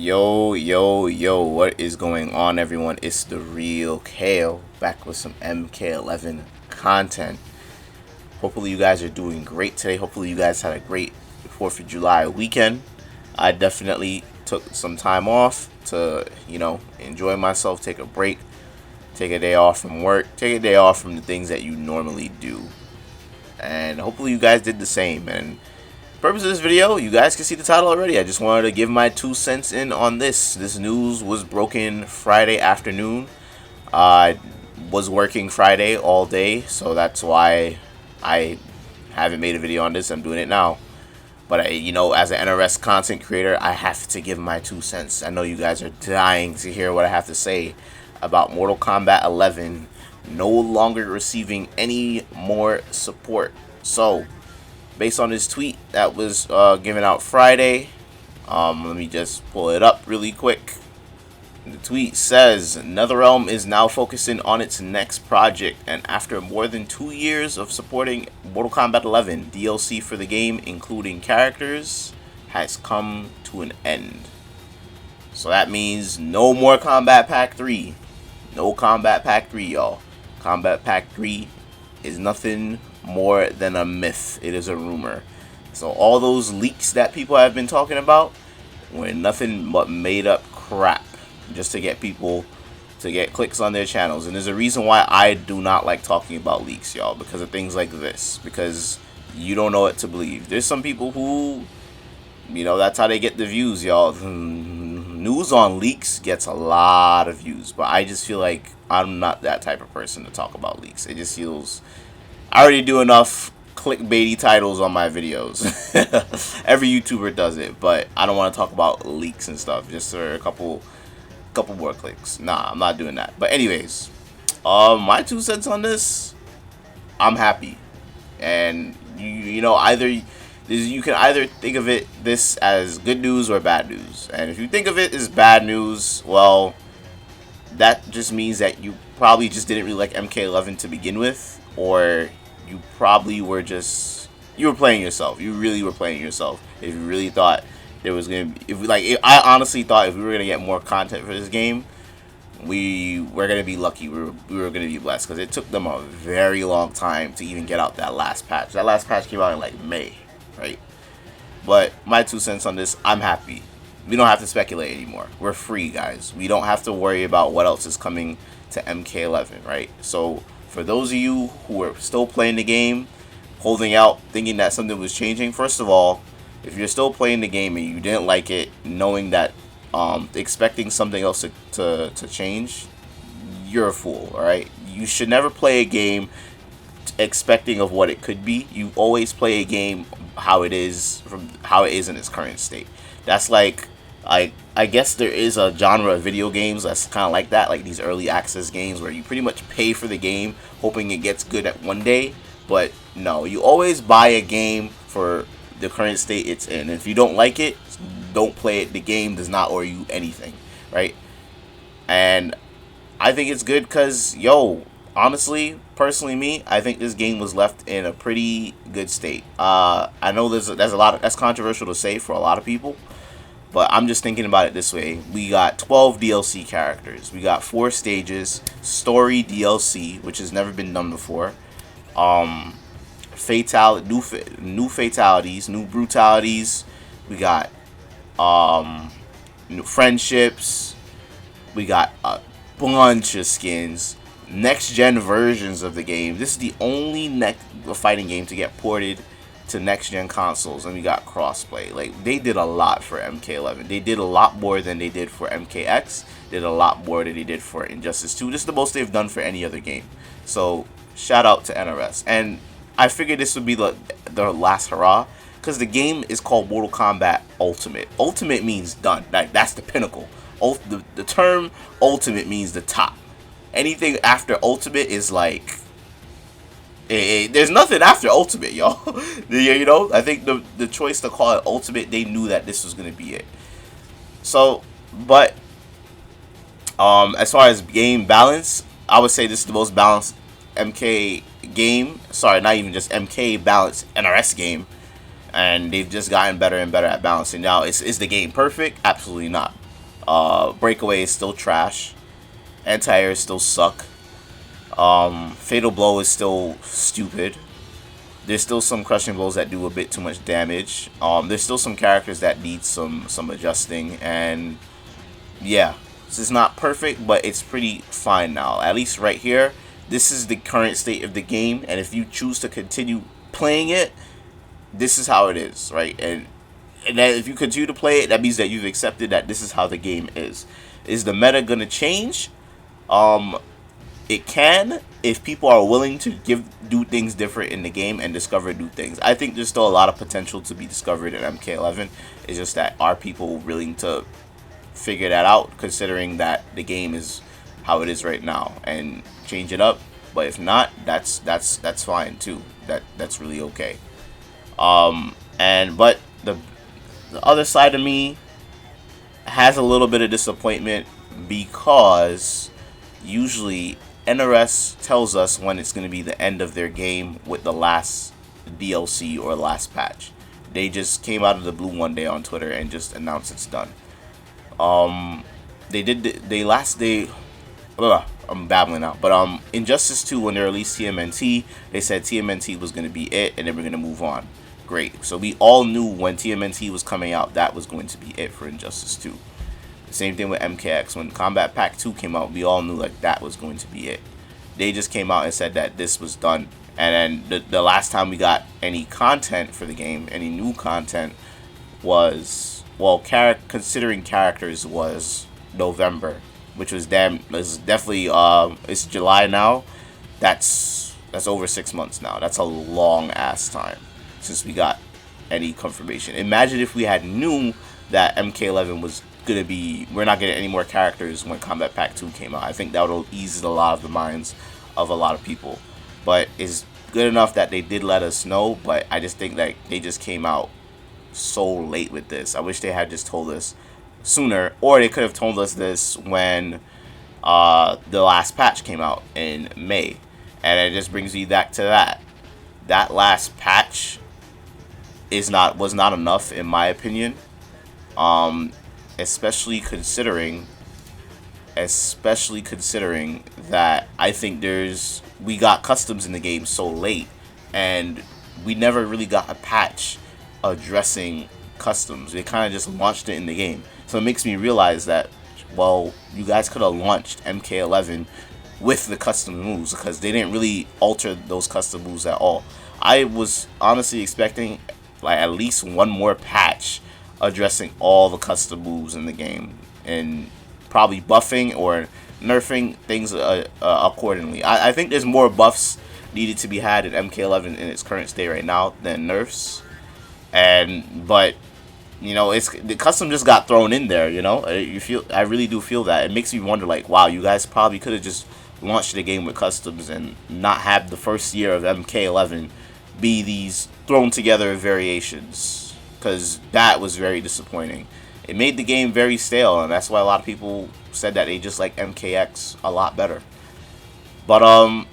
Yo, what is going on, everyone? It's the real Kale back with some MK11 content. Hopefully, you guys are doing great today. Hopefully, you guys had a great 4th of July weekend. I definitely took some time off to, enjoy myself, take a break, take a day off from work, take a day off from the things that you normally do. And hopefully, you guys did the same. And purpose of this video, you guys can see the title already. I just wanted to give my 2 cents in on this. This news was broken Friday afternoon. I was working Friday all day, so that's why I haven't made a video on this. I'm doing it now. But as an NRS content creator, I have to give my 2 cents. I know you guys are dying to hear what I have to say about Mortal Kombat 11 no longer receiving any more support. So, based on this tweet that was given out Friday, let me just pull it up really quick. The tweet says, NetherRealm is now focusing on its next project, and after more than 2 years of supporting Mortal Kombat 11, DLC for the game, including characters, has come to an end. So that means no more Combat Pack 3. No Combat Pack 3, y'all. Combat Pack 3 is nothing more than a myth. It is a rumor. So all those leaks that people have been talking about were nothing but made up crap just to get people to get clicks on their channels. And there's a reason why I do not like talking about leaks, y'all, because of things like this, because you don't know what to believe. There's some people who, that's how they get the views, y'all. News on leaks gets a lot of views, but I just feel like I'm not that type of person to talk about leaks. It just feels, I already do enough clickbaity titles on my videos. Every YouTuber does it, but I don't want to talk about leaks and stuff just for a couple more clicks. Nah, I'm not doing that. But anyways, my 2 cents on this, I'm happy. And you can either think of this as good news or bad news. And if you think of it as bad news, well, that just means that you probably just didn't really like MK11 to begin with, or you probably were playing yourself. You really were playing yourself. If you really thought there was gonna be, I honestly thought if we were gonna get more content for this game, we were gonna be lucky. We were gonna be blessed, because it took them a very long time to even get out that last patch. That last patch came out in like May, right? But my 2 cents on this, I'm happy. We don't have to speculate anymore. We're free, guys. We don't have to worry about what else is coming to MK11, right? So for those of you who are still playing the game, holding out, thinking that something was changing, first of all, if you're still playing the game and you didn't like it, knowing that, expecting something else to change, you're a fool, alright? You should never play a game expecting of what it could be. You always play a game how it is in its current state. That's like, I guess there is a genre of video games that's kind of like that, like these early access games where you pretty much pay for the game hoping it gets good at one day. But no, you always buy a game for the current state it's in. If you don't like it, don't play it. The game does not owe you anything, right? And I think it's good because, honestly, personally, me, I think this game was left in a pretty good state. I know there's a lot that's controversial to say for a lot of people, but I'm just thinking about it this way. We got 12 DLC characters. We got 4 stages, story DLC, which has never been done before. New fatalities, new brutalities. We got new friendships. We got a bunch of skins. Next gen versions of the game. This is the only fighting game to get ported to next gen consoles, and we got crossplay. Like, they did a lot for MK11. They did a lot more than they did for MKX. Did a lot more than they did for Injustice 2. This is the most they've done for any other game. So shout out to NRS. And I figured this would be the last hurrah, because the game is called Mortal Kombat Ultimate. Ultimate means done. That's the pinnacle. The term ultimate means the top. Anything after ultimate is like, there's nothing after ultimate, y'all. I think the choice to call it ultimate, they knew that this was gonna be it. So, but as far as game balance, I would say this is the most balanced MK game. Sorry, not even just MK, balanced NRS game. And they've just gotten better and better at balancing. Now, is the game perfect? Absolutely not. Breakaway is still trash. Anti-air still suck. Fatal blow is still stupid. There's still some crushing blows that do a bit too much damage. There's still some characters that need some adjusting, and yeah, this is not perfect, but it's pretty fine now. At least right here, this is the current state of the game, and if you choose to continue playing it, this is how it is, right? And that if you continue to play it, that means that you've accepted that this is how the game is. Is the meta gonna change? It can, if people are willing to do things different in the game and discover new things. I think there's still a lot of potential to be discovered in MK11. It's just that, are people willing to figure that out, considering that the game is how it is right now, and change it up? But if not, that's fine too. That's really okay. But the other side of me has a little bit of disappointment, because usually NRS tells us when it's going to be the end of their game with the last DLC or last patch. They just came out of the blue one day on Twitter and just announced it's done. I'm babbling out, but Injustice 2, when they released TMNT, they said TMNT was going to be it, and then we're going to move on. Great. So we all knew when TMNT was coming out, that was going to be it for Injustice 2. The same thing with MKX. When Kombat Pack 2 came out, we all knew like that was going to be it. They just came out and said that this was done. And then the last time we got any content for the game, any new content, was, well, considering characters, was November, which was definitely it's July now. That's over 6 months now. That's a long ass time since we got any confirmation. Imagine if we had knew that MK11 was gonna be, we're not getting any more characters when Kombat Pack 2 came out. I think that would have eased a lot of the minds of a lot of people. But it's good enough that they did let us know, but I just think that they just came out so late with this. I wish they had just told us sooner, or they could have told us this when the last patch came out in May. And it just brings me back to that last patch was not enough, in my opinion. Especially considering that I think we got customs in the game so late, and we never really got a patch addressing customs. They kind of just launched it in the game. So it makes me realize that, well, you guys could have launched MK11 with the custom moves, because they didn't really alter those custom moves at all. I was honestly expecting like at least one more patch addressing all the custom moves in the game, and probably buffing or nerfing things accordingly. I think there's more buffs needed to be had in MK11 in its current state right now than nerfs. But you know, the custom just got thrown in there. You know, I really do feel that. It makes me wonder, like, wow, you guys probably could have just launched the game with customs and not have the first year of MK11 be these thrown together variations, because that was very disappointing. It made the game very stale, and that's why a lot of people said that they just like MKX a lot better. But and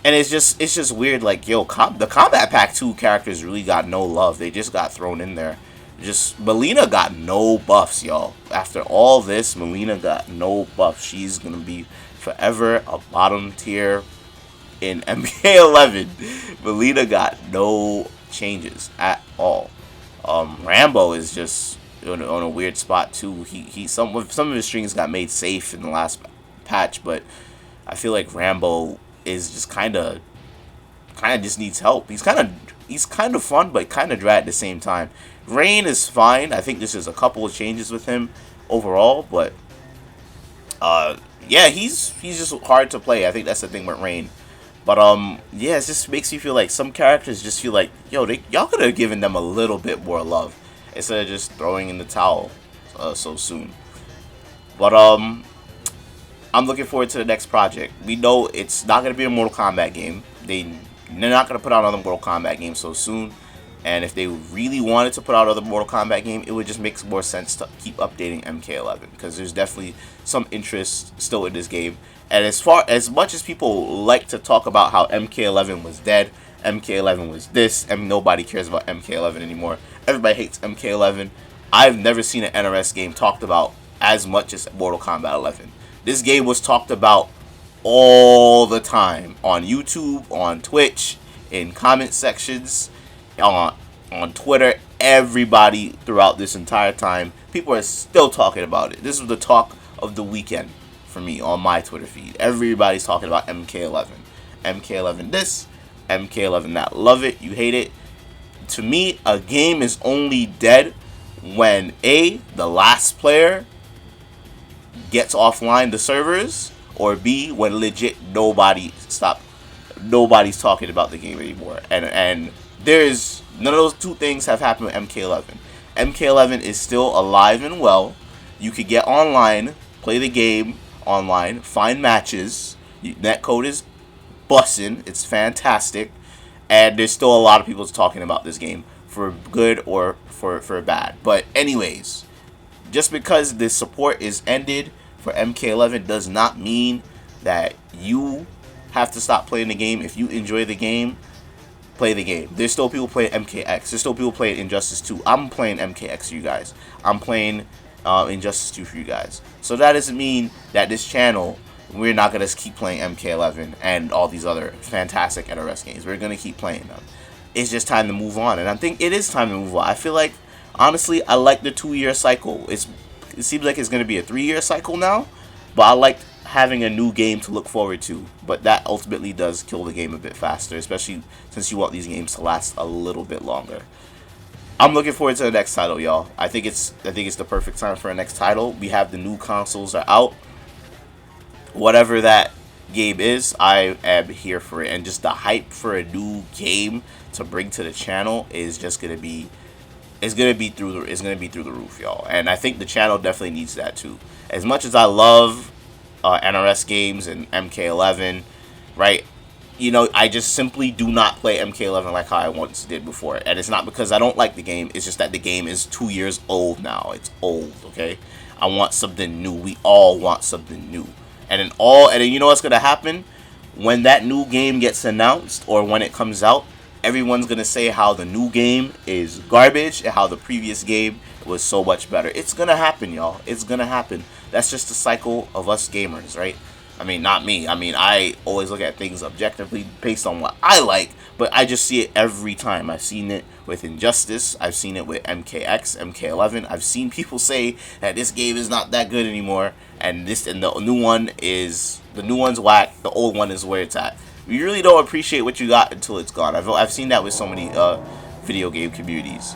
it's just weird, like, yo, the Kombat Pack 2 characters really got no love. They just got thrown in there. Just Melina got no buffs, y'all. After all this, Melina got no buffs. She's gonna be forever a bottom tier in MK11. Melina got no changes at all. Rambo is just on a weird spot too. Some of his strings got made safe in the last patch, but I feel like Rambo is just kind of just needs help. He's kind of fun, but kind of dry at the same time. Rain is fine. I think this is a couple of changes with him overall, but yeah, he's just hard to play. I think that's the thing with Rain. But yeah, it just makes you feel like some characters just feel like, yo, y'all could have given them a little bit more love instead of just throwing in the towel so soon. But I'm looking forward to the next project. We know it's not going to be a Mortal Kombat game. They're not going to put out another Mortal Kombat game so soon. And if they really wanted to put out another Mortal Kombat game, it would just make more sense to keep updating MK11, because there's definitely some interest still in this game. And as much as people like to talk about how MK11 was dead, MK11 was this, and nobody cares about MK11 anymore, everybody hates MK11. I've never seen an NRS game talked about as much as Mortal Kombat 11. This game was talked about all the time on YouTube, on Twitch, in comment sections, on Twitter. Everybody throughout this entire time, people are still talking about it. This was the talk of the weekend for me on my Twitter feed. Everybody's talking about MK11. MK11 this, MK11 that. Love it, you hate it. To me, a game is only dead when A, the last player gets offline the servers, or B, when legit nobody's talking about the game anymore. And there's none of those two things have happened with MK11. MK11 is still alive and well. You could get online, play the game online, find matches. Netcode is bussin'. It's fantastic. And there's still a lot of people talking about this game for good or for bad. But anyways, just because the support is ended for MK11 does not mean that you have to stop playing the game. If you enjoy the game, play the game. There's still people playing MKX. There's still people playing Injustice 2. I'm playing MKX for you guys. I'm playing Injustice 2 for you guys. So that doesn't mean that this channel, we're not going to keep playing MK11 and all these other fantastic NRS games. We're going to keep playing them. It's just time to move on. And I think it is time to move on. I feel like, honestly, I like the 2-year cycle. It seems like it's going to be a 3-year cycle now. But I like having a new game to look forward to. But that ultimately does kill the game a bit faster, especially since you want these games to last a little bit longer. I'm looking forward to the next title, y'all. I think it's the perfect time for a next title. We have the new consoles are out. Whatever that game is, I am here for it. And just the hype for a new game to bring to the channel is just gonna be through the roof, y'all. And I think the channel definitely needs that too. As much as I love NRS games and MK11, right? You know, I just simply do not play MK11 like how I once did before. And it's not because I don't like the game. It's just that the game is 2 years old now. It's old, okay? I want something new. We all want something new. And then you know what's gonna happen? When that new game gets announced or when it comes out, everyone's gonna say how the new game is garbage and how the previous game was so much better. It's gonna happen, y'all. It's gonna happen. That's just the cycle of us gamers, right? I mean, not me. I mean, I always look at things objectively based on what I like, but I just see it every time. I've seen it with Injustice. I've seen it with MKX, MK11. I've seen people say that this game is not that good anymore, and the new one's whack. The old one is where it's at. You really don't appreciate what you got until it's gone. I've seen that with so many video game communities.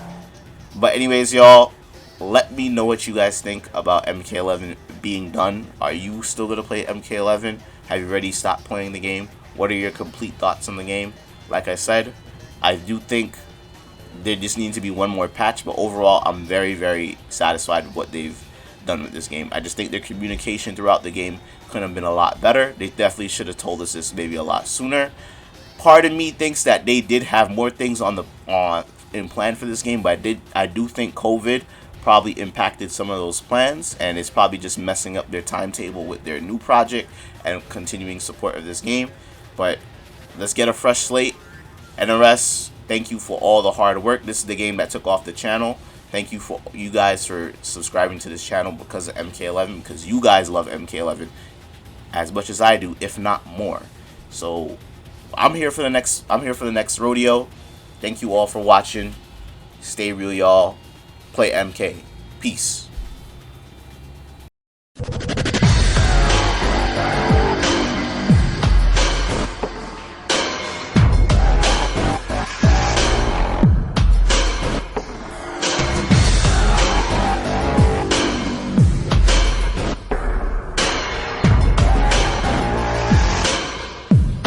But anyways, y'all, let me know what you guys think about MK11 being done. Are you still going to play MK11? Have you already stopped playing the game? What are your complete thoughts on the game? Like I said, I do think there just needs to be one more patch, but overall, I'm very, very satisfied with what they've done with this game. I just think their communication throughout the game could have been a lot better. They definitely should have told us this maybe a lot sooner. Part of me thinks that they did have more things in plan for this game, but I do think COVID probably impacted some of those plans, and it's probably just messing up their timetable with their new project and continuing support of this game. But let's get a fresh slate. NRS, thank you for all the hard work. This is the game that took off the channel. Thank you for you guys for subscribing to this channel because of MK11, because you guys love MK11 as much as I do, if not more. So I'm here for the next rodeo. Thank you all for watching. Stay real, y'all. Play MK. Peace.